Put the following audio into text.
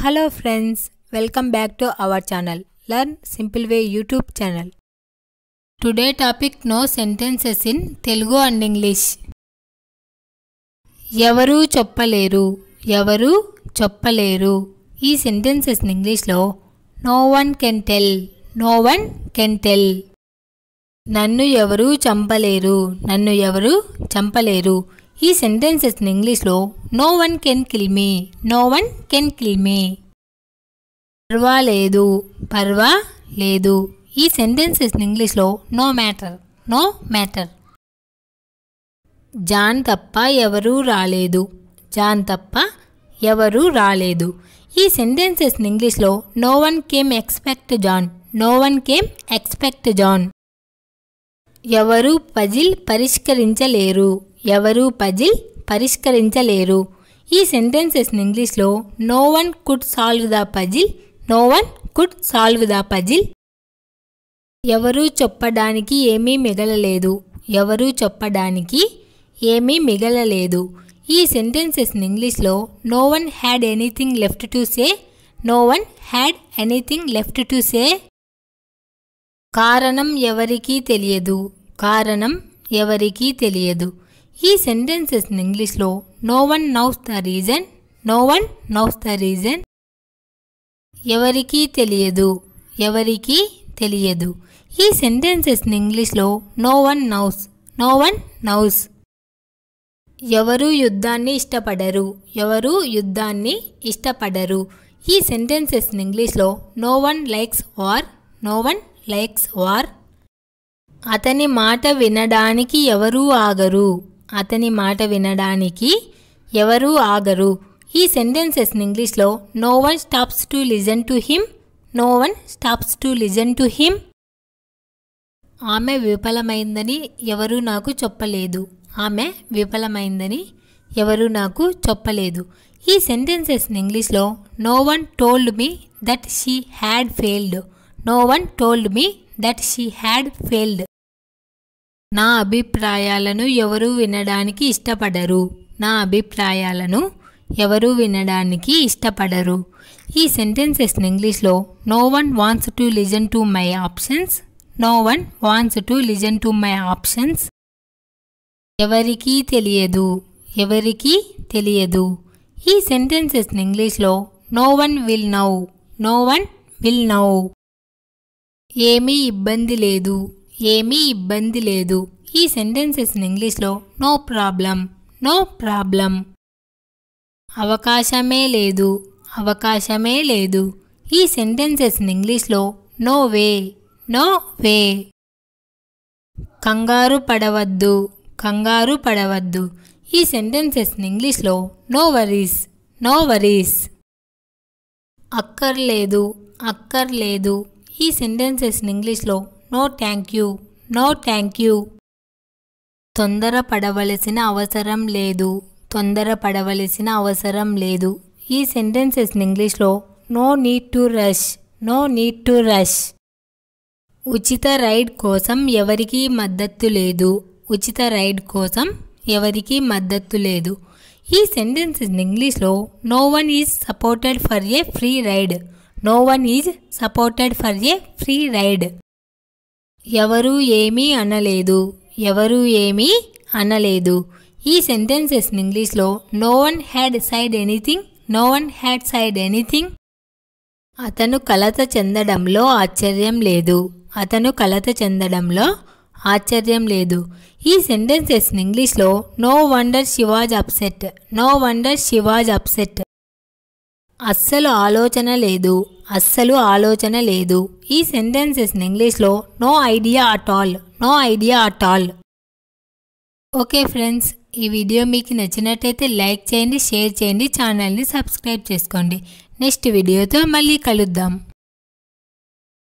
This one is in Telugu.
Hello friends, welcome back to our channel Learn Simple Way YouTube channel. Today topic no sentences in Telugu and English. ఎవరు చెప్పలేరు ఎవరు చెప్పలేరు ఈ సెంటెన్సెస్ ఇన్ ఇంగ్లీష్ లో no one can tell no one can tell. నన్ను ఎవరు చంపలేరు నన్ను ఎవరు చంపలేరు ఈ సెంటెన్సెస్ ఇన్ ఇంగ్లీష్ లో no one can kill me no one can kill me. పర్వాలేదు పర్వాలేదు ఈ సెంటెన్సెస్ ఇన్ ఇంగ్లీష్ లో no matter no matter. John తప్ప ఎవరూ రాలేదు జాన్ తప్ప ఎవరూ రాలేదు ఈ సెంటెన్సెస్ ఇన్ ఇంగ్లీష్ లో no one came except John no one came except John. ఎవరు పజిల్ పరిష్కరించలేరు ఎవరు పజిల్ పరిష్కరించలేరు ఈ సెంటెన్సెస్ ఇన్ ఇంగ్లీష్ లో no one could solve the puzzle no one could solve the puzzle. ఎవరు చెప్పడానికి ఏమీ మిగలలేదు ఎవరు చెప్పడానికి ఏమీ మిగలలేదు ఈ సెంటెన్సెస్ ఇన్ ఇంగ్లీష్ లో no one had anything left to say no one had anything left to say. కారణం ఎవరికీ తెలియదు కారణం ఎవరికీ తెలియదు ఈ సెంటెన్సెస్ ఇన్ ఇంగ్లీష్ లో no one knows the reason no one knows the reason. ఎవరికీ తెలియదు ఎవరికీ తెలియదు ఈ సెంటెన్సెస్ ఇన్ ఇంగ్లీష్ లో no one knows no one knows. ఎవరు యుద్ధాన్ని ఇష్టపడరు ఎవరు యుద్ధాన్ని ఇష్టపడరు ఈ సెంటెన్సెస్ ఇన్ ఇంగ్లీష్ లో no one likes war no one likes war. అతని మాట వినడానికి ఎవరూ ఆగరు అతని మాట వినడానికి ఎవరూ ఆగరు ఈ సెంటెన్సెస్ ఇన్ ఇంగ్లీష్ లో no one stops to listen to him no one stops to listen to him. ఆమె విఫలమైందని ఎవరూ నాకు చెప్పలేదు ఆమె విఫలమైందని ఎవరూ నాకు చెప్పలేదు ఈ సెంటెన్సెస్ ఇన్ ఇంగ్లీష్ లో no one told me that she had failed no one told me that she had failed. నా అభిప్రాయాలను ఎవరూ వినడానికి ఇష్టపడరు నా అభిప్రాయాలను ఎవరూ వినడానికి ఇష్టపడరు ఈ సెంటెన్సెస్ ఇన్ ఇంగ్లీష్ లో no one wants to listen to my options no one wants to listen to my options. ఎవరికీ తెలియదు ఎవరికీ తెలియదు ఈ సెంటెన్సెస్ ఇన్ ఇంగ్లీష్ లో no one will know no one will know. ఏమీ ఇబ్బంది లేదు ఏమీ ఇబ్బంది లేదు ఈ సెంటెన్సెస్ ఇన్ ఇంగ్లీష్ లో నో ప్రాబ్లం నో ప్రాబ్లం. అవకాశమే లేదు అవకాశమే లేదు ఈ సెంటెన్సెస్ ఇన్ ఇంగ్లీష్ లో నో వే నో వే. కంగారు పడవద్దు కంగారు పడవద్దు ఈ సెంటెన్సెస్ ఇన్ ఇంగ్లీష్ లో నో వరీస్ నో వరీస్. అక్కర్లేదు అక్కర్లేదు ఈ సెంటెన్సెస్ ఇన్ ఇంగ్లీష్ లో no thank you no thank you. తొందరపడవలసిన అవసరం లేదు తొందరపడవలసిన అవసరం లేదు ఈ సెంటెన్సెస్ ఇన్ ఇంగ్లీష్ లో no need to rush no need to rush. ఉచిత రైడ్ కోసం ఎవరికీ మద్దతు లేదు ఉచిత రైడ్ కోసం ఎవరికీ మద్దతు లేదు ఈ సెంటెన్సెస్ ఇన్ ఇంగ్లీష్ లో no one is supported for a free ride no one is supported for a free ride. ఎవరు ఏమీ అనలేదు ఎవరు ఏమీ అనలేదు ఈ సెంటెన్సెస్ ఇన్ ఇంగ్లీష్ లో no one had said anything no one had said anything. అతను కలత చెందడంలో ఆశ్చర్యం లేదు అతను కలత చెందడంలో ఆశ్చర్యం లేదు ఈ సెంటెన్సెస్ ఇన్ ఇంగ్లీష్ లో no wonder she was upset no wonder she was upset. అస్సలు ఆలోచన లేదు అస్సలు ఆలోచన లేదు ఈ సెంటెన్సెస్ ఇన్ ఇంగ్లీష్ లో no idea at all no idea at all. Okay friends, ఈ వీడియో మీకు నచ్చినట్టయితే లైక్ చేయండి షేర్ చేయండి ఛానల్ని సబ్స్క్రైబ్ చేసుకోండి. నెక్స్ట్ వీడియోతో మళ్ళీ కలుద్దాం.